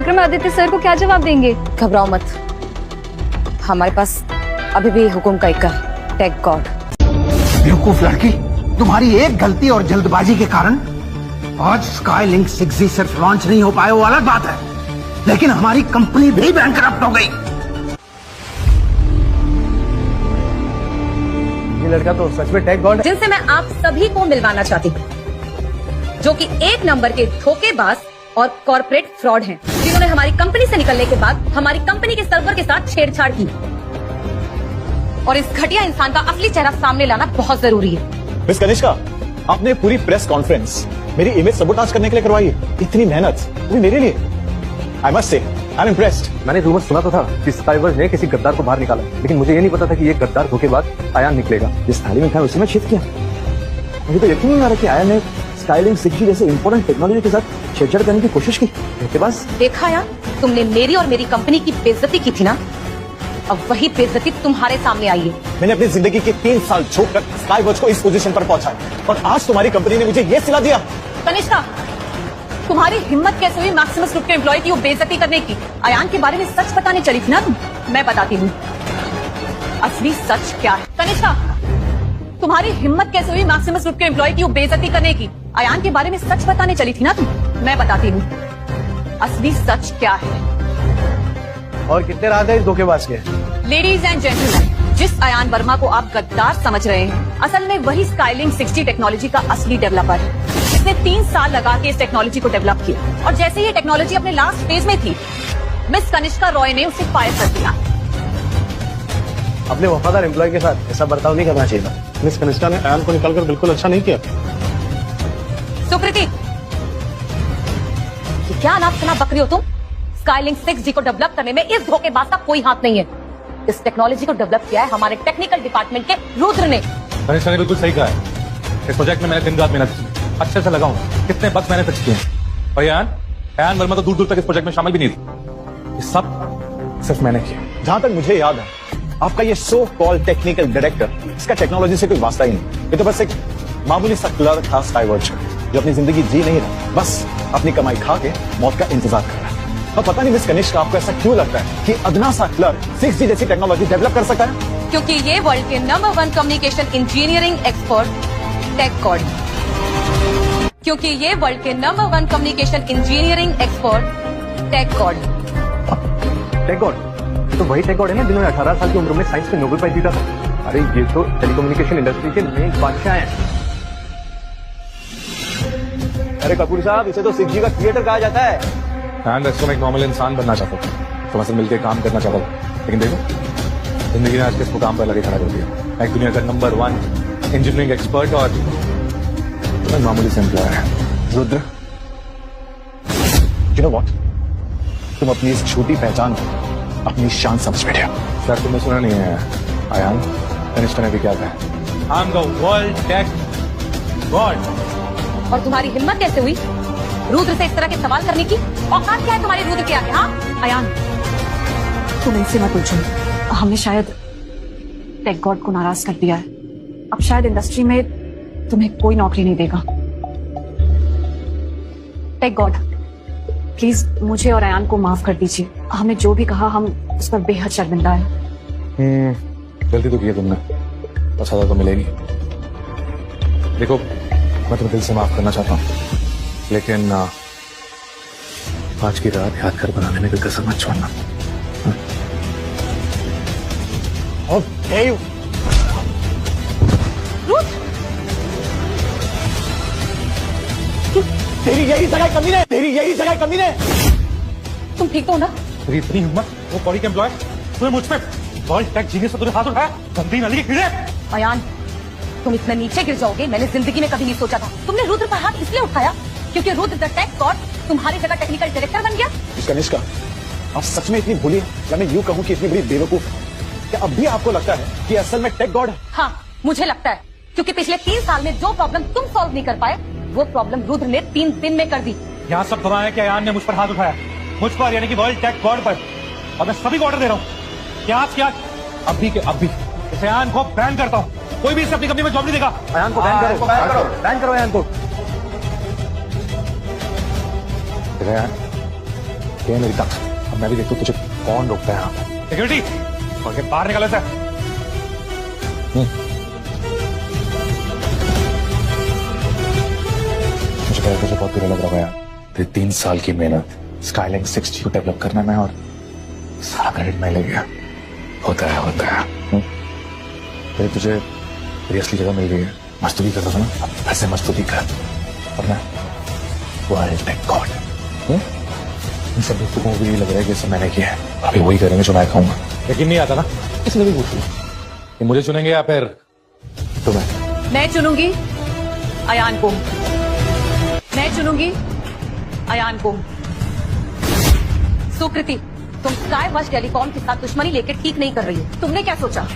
Vikramaditya sir को क्या जवाब देंगे? घबराओ मत, हमारे पास अभी भी हुकुम का एक है, टेक गॉड। बेवकूफ लड़की, तुम्हारी एक गलती और जल्दबाजी के कारण आज स्काईलिंक 6G सिर्फ लॉन्च नहीं हो पाया, वो अलग बात है, लेकिन हमारी कंपनी भी बैंकरप्ट हो गई। ये लड़का तो सच में टेक गॉड है, जिनसे मैं आप सभी को मिलवाना चाहती हूँ, जो कि एक नंबर के धोखेबाज और कॉर्पोरेट फ्रॉड हैं, जिन्होंने हमारी कंपनी से निकलने के बाद हमारी कंपनी के सर्वर के साथ छेड़छाड़ की। और इस घटिया इंसान का असली चेहरा सामने लाना बहुत जरूरी है। मिस कनिष्का, आपने पूरी प्रेस कॉन्फ्रेंस मेरी इमेज सबोटाज करने के लिए करवाई है, इतनी मेहनत भी मेरे लिए। I must say I am impressed. मैंने रूमर सुना तो था कि स्काईवर्स ने किसी गद्दार को बाहर निकाला, लेकिन मुझे ये नहीं पता था कि ये गद्दार धोखेबाज आयान निकलेगा। जिस थाली में था उसी में छेद किया। मुझे तो यकीन नहीं आ रहा कि आयान ने स्काईलिंक 6G जैसे इंपॉर्टेंट टेक्नोलॉजी के साथ छेड़छाड़ करने की कोशिश की। धोखेबाज। देखा यार, तुमने मेरी और मेरी कंपनी की बेइज्जती की थी ना, अब वही बेइज्जती तुम्हारे सामने आई है। मैंने अपनी जिंदगी के 3 साल झोंक कर स्काईवर्स को इस पोजीशन पर पहुंचाया, और आज तुम्हारी कंपनी ने मुझे ये सिला दिया। कनिष्का, तुम्हारी हिम्मत कैसे हुई मैक्सिमस ग्रुप के एम्प्लॉय की वो बेइज्जती करने की? अयान के बारे में सच बताने चली थी ना तुम? मैं बताती हूँ असली सच क्या है। कनिष्का, तुम्हारी हिम्मत कैसे हुई मैक्सिमस ग्रुप के एम्प्लॉय की वो बेइज्जती करने की? अयान के बारे में सच बताने चली थी ना तुम? मैं बताती हूँ असली सच क्या है। और कितने राज है इस धोखेबाज के? लेडीज एंड जेंटलमैन, जिस अयान वर्मा को आप गद्दार समझ रहे हैं, असल में वही स्काईलिंक 6G टेक्नोलॉजी का असली डेवलपर है। इसने 3 साल लगा के इस टेक्नोलॉजी को डेवलप किया, और जैसे ये टेक्नोलॉजी अपने लास्ट फेज में थी, मिस कनिष्का रॉय ने उसे फायर कर दिया। अपने वफादार एम्प्लॉय के साथ ऐसा बर्ताव नहीं करना चाहिए था। मिस कनिष्का ने अयान को निकालकर बिल्कुल अच्छा नहीं किया। सुकृति, क्या अनाप शनाप बकरी हो तुम? स्काईलिंक 6G को डेवलप करने में इस धोखेबाज का कोई हाथ नहीं है। इस टेक्नोलॉजी को डेवलप किया है हमारे टेक्निकल डिपार्टमेंट के रुद्र ने। कनिष्का ने बिल्कुल सही कहा है। इस प्रोजेक्ट में मैंने दिन रात मेहनत की, अच्छे से लगाऊं, कितने बग्स मैंने फिक्स किए हैं। और अयान वर्मा तो दूर दूर तक इस प्रोजेक्ट में शामिल भी नहीं थी। ये सब सिर्फ मैंने किया। जहां तक मुझे याद है, आपका ये सो कॉल्ड टेक्निकल डायरेक्टर, इसका टेक्नोलॉजी से कोई वास्ता ही नहीं। ये तो बस एक मामूली सा क्लर्क था स्काईवर्स का, जो अपनी जिंदगी जी नहीं रहा, बस अपनी कमाई खा के मौत का इंतजार कर रहा है। और पता नहीं मिस कनिष्का, आपको ऐसा क्यों लगता है कि अदना सा क्लर्क 6G जैसी टेक्नोलॉजी डेवलप कर सकता है? क्योंकि ये वर्ल्ड के number 1 communication engineering expert tech god, क्योंकि ये वर्ल्ड के number 1 communication engineering expert tech god. Tech god? तो वही टेक गॉड है ना जिन्होंने 18 साल की उम्र में साइंस में नोबेल प्राइज जीता था। अरे ये तो टेलीकम्युनिकेशन इंडस्ट्री के मेन बादशाह हैं। अरे कपूर साहब, इसे तो 6G का क्रिएटर कहा जाता है। मैं एक नॉर्मल इंसान बनना चाहता था, तुमसे मिलकर काम करना चाहता था, लेकिन देखो जिंदगी ने आज किसको काम पर लगे खड़ा कर दिया। एक दुनिया का नंबर 1 इंजीनियरिंग एक्सपर्ट और मैं मामूली से एम्प्लॉयर है। रुद्र, यू नो व्हाट, तुम अपनी इस छोटी पहचान को अपनी शान समझ बैठे हो। शायद तुमने सुना नहीं है अयान, कनिष्का ने भी क्या कहा, I am the world tech god. और तुम्हारी हिम्मत कैसे हुई रुद्र से इस तरह के सवाल करने की? औकात क्या है तुम्हारी रुद्र के आगे? हाँ अयान, तुम इनसे मत पूछो, हमने शायद टेक गॉड को नाराज कर दिया है। अब शायद इंडस्ट्री में तुम्हें कोई नौकरी नहीं देगा। टेक गॉड, प्लीज मुझे और अयान को माफ कर दीजिए। हमने जो भी कहा, हम उस पर बेहद शर्मिंदा है। गलती तो की है तुमने, और सजा तो मिलेगी। देखो, मैं तुम्हें दिल से माफ करना चाहता हूँ, लेकिन आज की रात यादगार बनाने में कोई कसर मत छोड़ना। तेरी यही जगह कमी है, तेरी यही जगह कमी है। तुम ठीक तो हो ना? तेरी इतनी हिम्मत, वो कॉडी के एम्प्लॉय, तुम्हें मुझ पे वर्ल्ड टेक जीनियस से तुझे हाथ उठाया? गंदी नाली के कीड़े। अयान, तुम इतना नीचे गिर जाओगे मैंने जिंदगी में कभी नहीं सोचा था। तुमने रुद्र पर हाथ इसलिए उठाया क्योंकि रुद्र द टेक गॉड तुम्हारी जगह टेक्निकल डायरेक्टर बन गया। कनिष्का, आप सच में इतनी भोली हैं, या मैं यूं कहूं कि इतनी बड़ी बेवकूफ है? क्या अब भी आपको लगता है कि असल में टेक गॉड है? हाँ, मुझे लगता है, क्योंकि पिछले 3 साल में जो प्रॉब्लम तुम सॉल्व नहीं कर पाए, वो प्रॉब्लम रुद्र ने 3 दिन में कर दी। यहाँ सब गवाह है कि अयान ने मुझ पर हाथ उठाया, मुझ पर यानी कि वर्ल्ड टेक गॉड पर, और मैं सभी को ऑर्डर दे रहा हूँ कि आज क्या अभी के अभी इस अयान को बैन करता हूँ। कोई भी इसे अपनी कंपनी में जॉब नहीं देगा। अयान को बैन करो, बैन करो अयान को। ये है मेरी तक। अब मैं भी देखता हूँ तुझे कौन रोकता है यहाँ पे। सिक्योरिटी, खोल के बाहर निकालो सर। मुझे पहले तुझे बहुत बुरा लग रहा है यार। तेरी 3 साल की मेहनत स्काईलिंक 6G को डेवलप करने में और सारा क्रेडिट मैं ले गया। होता है। फिर तुझे तेरी असली जगह मिल गई है। मजदूरी करता था ना, अब ऐसे मजदूरी कर। और मैं वर्ल्ड टेक गॉड। इन सब लोगों को भी लग रहा है कि सब मैंने किया है। अभी वही करेंगे जो मैं खाऊंगा। लेकिन नहीं आता ना, इसलिए भी पूछ लिया कि मुझे चुनेंगे या फिर तुम्हें। मैं चुनूंगी अयान को। मैं चुनूंगी अयान को। सुकृति, तुम स्काई वॉच टेलीकॉम के साथ दुश्मनी लेकर ठीक नहीं कर रही हो। तुमने क्या सोचा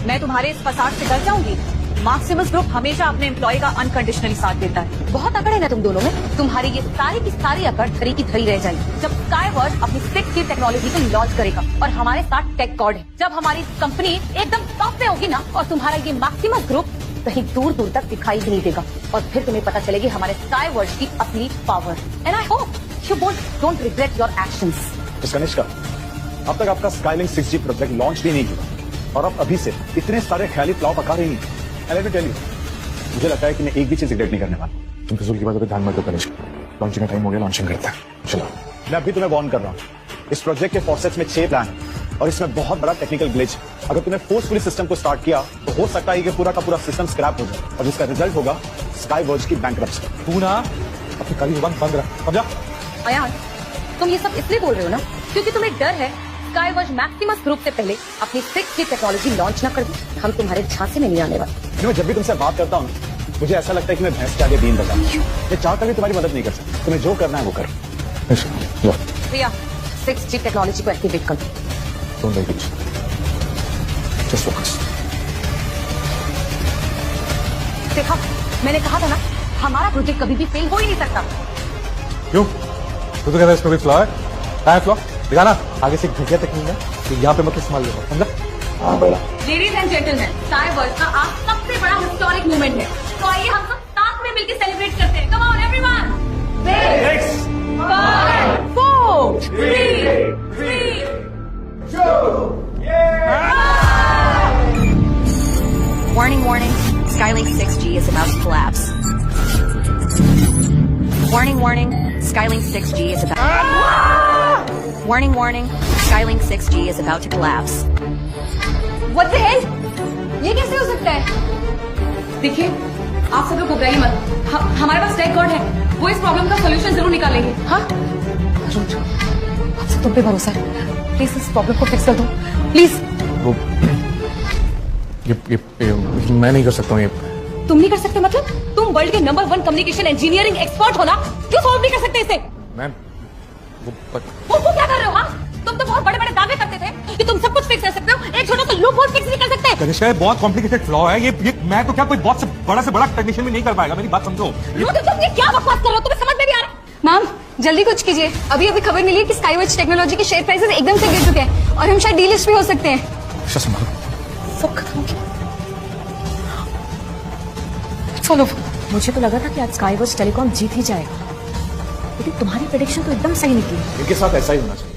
मैं तुम्हारे इस फसाद से डर जाऊंगी? मैक्सिमस ग्रुप हमेशा अपने एम्प्लॉय का अनकंडीशनली साथ देता है। बहुत अकड़ है ना तुम दोनों में। तुम्हारी ये सारी की सारी अकड़ धरी की धरी रह जाएगी जब स्काई वॉच अपनी 6G टेक्नोलॉजी को लॉन्च करेगा और हमारे साथ टेक गॉड है। जब हमारी कंपनी एकदम टॉप पे होगी ना और तुम्हारा ये मैक्सिमस ग्रुप कहीं दूर दूर तक दिखाई भी नहीं देगा और फिर तुम्हें पता चलेगी हमारे स्काई वॉच की असली power. And I hope you don't regret your actions. Miss Kanishka, अब तक आपका स्काईलिंक 6G प्रोजेक्ट लॉन्च भी नहीं किया और अब अभी से इतने सारे ख्याली फ्लॉप पका रही हैं। लेट मी टेल यू, मुझे लगता है कि मैं एक भी चीज रिग्रेट नहीं करने वाला। तुम फिजूल की बातों पे ध्यान मत दो कनिष्का। लॉन्चिंग का टाइम हो गया, लॉन्चिंग करता है। चलो। मैं अभी तुम्हें वार्न कर रहा हूँ, इस प्रोजेक्ट के फॉरसेट्स में 6 प्लान है और इसमें बहुत बड़ा टेक्निकल ग्लिच है। अगर तुमने फोर्सफुली सिस्टम को स्टार्ट किया तो हो सकता है कि पूरा का पूरा सिस्टम स्क्रैप हो जाए और जिसका रिजल्ट होगा स्काई वॉच की बैंकरप्सी। तू ना अपनी कड़ी जुबान बंद रख, समझा? अयान, तुम ये सब इसलिए बोल रहे हो ना क्योंकि तुम्हें डर है स्काई वॉच मैक्सिमस ग्रुप से पहले अपनी 6G टेक्नोलॉजी लॉन्च न कर दे। हम तुम्हारे झांसे में नहीं आने वाले। मैं जब भी तुमसे बात करता हूँ मुझे ऐसा लगता है कि मैं भैंस के आगे बीन बजा। मैं चाहकर भी तुम्हारी मदद नहीं कर सकता। तुम्हें जो करना है वो करो। प्रिया, 6G टेक्नोलॉजी को एक्टिवेट कर दो। Don't make it. Just focus. देखा, मैंने कहा था ना हमारा प्रोजेक्ट कभी भी फेल हो ही नहीं सकता। क्यों? तू तो कहता है इसमें भी फ्लॉ है। क्या है फ्लॉ? दिखाना। आगे से घटिया तकनीक है तो यहाँ पे मत इस्तेमाल करो, समझा? हाँ बोला। Ladies and gentleman, sky watch का आज सबसे बड़ा हिस्टोरिक मूवमेंट है, तो आइए हम सब साथ में मिलकर सेलिब्रेट करते हैं। Come on everyone. 6, 5, 4, 3, 2, Warning, warning. Skylink 6G is about to collapse. Warning, warning. Skylink 6G is about... Warning, warning. Skylink 6G is about to collapse. What the hell? ये कैसे हो सकता है? देखिए, आप सब लोग घबराइए मत। हमारे पास टेक गॉड है, वो इस प्रॉब्लम का सोल्यूशन जरूर निकालेंगे। हाँ? आप सब तुम पे भरोसा है। प्लीज इस प्रॉब्लम को फिक्स कर दो, प्लीज। वो ये मैं नहीं कर सकता हूँ ये। तुम नहीं कर सकते मतलब? तुम वर्ल्ड के नंबर 1 कम्युनिकेशन इंजीनियरिंग एक्सपर्ट हो ना, क्यों सॉल्व नहीं कर सकते इसे? मैम वो क्या कर रहे हो? हाँ, तुम तो बहुत बड़े बड़े दावे करते थे कि तुम सब कुछ फिक्स कर सकते हो, एक छोटा सा लूप होल फिक्स नहीं कर सकते। कनिष्का, ये बहुत कॉम्प्लिकेटेड फ्लॉ है। ये मैं तो क्या कोई बहुत से बड़ा टेक्नीशियन भी नहीं कर पाएगा। मेरी बात समझो। तुम ये क्या बकवास कर रहे हो? तुम्हें समझ में नहीं आ रहा? मैम जल्दी कुछ कीजिए। अभी खबर मिली है कि स्काई वॉच टेक्नोलॉजी के शेयर प्राइसेस एकदम से गिर चुके हैं और हम शायद डीलिस्ट भी हो सकते हैं। सब खत्म हो गया। चलो, मुझे तो लगा था कि आज स्काई वॉच टेलीकॉम जीत ही जाएगा, लेकिन तुम्हारी प्रेडिक्शन तो एकदम सही निकली। इनके साथ ऐसा ही होना चाहिए।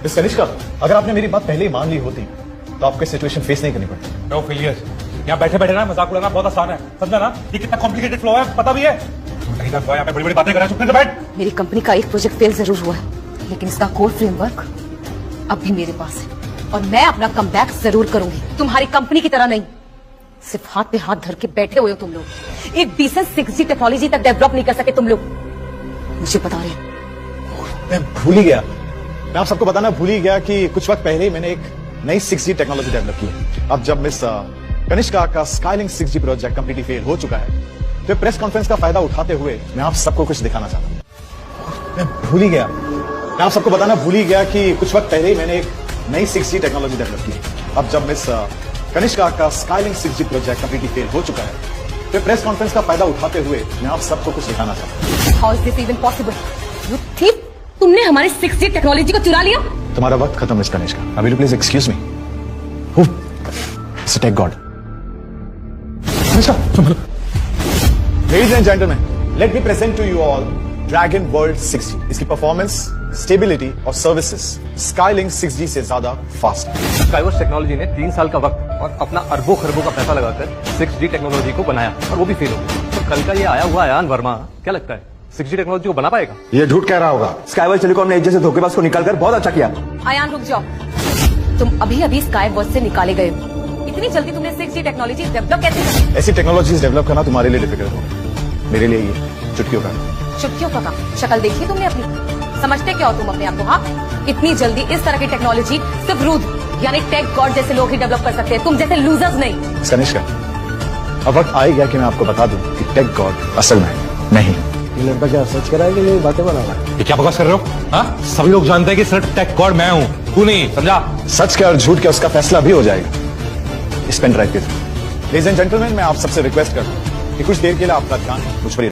मिस कनिष्का, अगर आपने मेरी बात पहले ही मान ली होती तो आपको सिचुएशन फेस नहीं करनी पड़ती। No failure. यहाँ बैठे बैठे ना मजाक उड़ाना बहुत आसान है, समझा ना? ये कितना कॉम्प्लिकेटेड फ्लॉ है पता भी है। नहीं था यहाँ पे बड़ी बड़ी बातें कर रहा है, चुप करके बैठ। मेरी कंपनी का एक प्रोजेक्ट फेल जरूर हुआ है, लेकिन इसका कोर फ्रेमवर्क अब भी मेरे पास है और मैं अपना कमबैक जरूर करूंगी। तुम्हारी कंपनी की तरह नहीं, सिर्फ हाथ पे हाथ धर के बैठे हुए हो तुम लोग। एक डिसेंट 6G टेक्नोलॉजी तक डेवलप नहीं कर सके तुम लोग, मुझे बता रहे। मैं भूल ही गया, मैं आप सबको बताना भूल ही गया कि कुछ वक्त पहले ही मैंने एक नई 6G टेक्नोलॉजी डेवलप की है। अब जब मिस कनिष्का का Skylink 6G project completely fail हो चुका है तो प्रेस कॉन्फ्रेंस का फायदा उठाते हुए मैं आप सबको कुछ दिखाना चाहता हूँ। मैं भूल ही गया, मैं आप सबको बताना भूल ही गया कि कुछ वक्त पहले ही मैंने एक नई 6G टेक्नोलॉजी डेवलप की है। अब जब मिस कनिष्का का Skylink 6G project completely fail हो चुका है तो प्रेस कॉन्फ्रेंस का फायदा उठाते हुए मैं आप सबको कुछ दिखाना चाहता हूँ। How is this even possible? You think तुमने हमारी 6G टेक्नोलॉजी को चुरा लिया? तुम्हारा वक्त खत्म मिस कनिष्का। अभी please excuse me. It's a tech god. Ladies and gentlemen, let me present to you all dragon world 6G। इसकी परफॉर्मेंस, स्टेबिलिटी और सर्विसेज स्काईलिंक 6G से ज्यादा फास्ट है। स्काईवर्क्स टेक्नोलॉजी ने 3 साल का वक्त और अपना अरबों खरबों का पैसा लगाकर 6G टेक्नोलॉजी को बनाया और वो भी फेल हो गया। तो कल का ये आया हुआ अयान वर्मा क्या लगता है 6G टेक्नोलॉजी को बना पाएगा? ये झूठ कह रहा होगा। स्काईवर्क्स टेलीकॉम ने एक जैसे धोखेबाज को निकालकर बहुत अच्छा किया। आयान रुक जाओ, तुम अभी अभी स्काईवर्क्स से निकाले गए हो। इतनी जल्दी तुमने 6G टेक्नोलॉजी डेवलप कैसे की? ऐसी टेक्नोलॉजीज डेवलप करना तुम्हारे लिए डिफिकल्ट होगा, मेरे लिए ये चुटकियों का। चुटकियों का काम? शक्ल देखी तुमने अपनी? समझते क्या हो तुम अपने आप को? हाँ, इतनी जल्दी इस तरह की टेक्नोलॉजी सिर्फ रूद यानी टेक गॉड जैसे लोग ही डेवलप कर सकते हैं, तुम जैसे लूजर्स नहीं। कनिष्का, अब वक्त आ गया कि मैं आपको बता दूं कि टेक गॉड असल में नहीं। ये लड़का क्या सच करा है कि ये बातें बना रहा है? ये क्या बकवास कर रहे हो? हाँ, सभी लोग जानते हैं कि सिर्फ टेक गॉड मैं हूं, तू नहीं, समझा? सच के और झूठ के उसका फैसला भी हो जाएगा इस पेन ड्राइव के थ्रू। लेडीज एंड जेंटलमैन, मैं आप सबसे रिक्वेस्ट करता हूं कि कुछ देर के लिए आपका ध्यान मुझ पर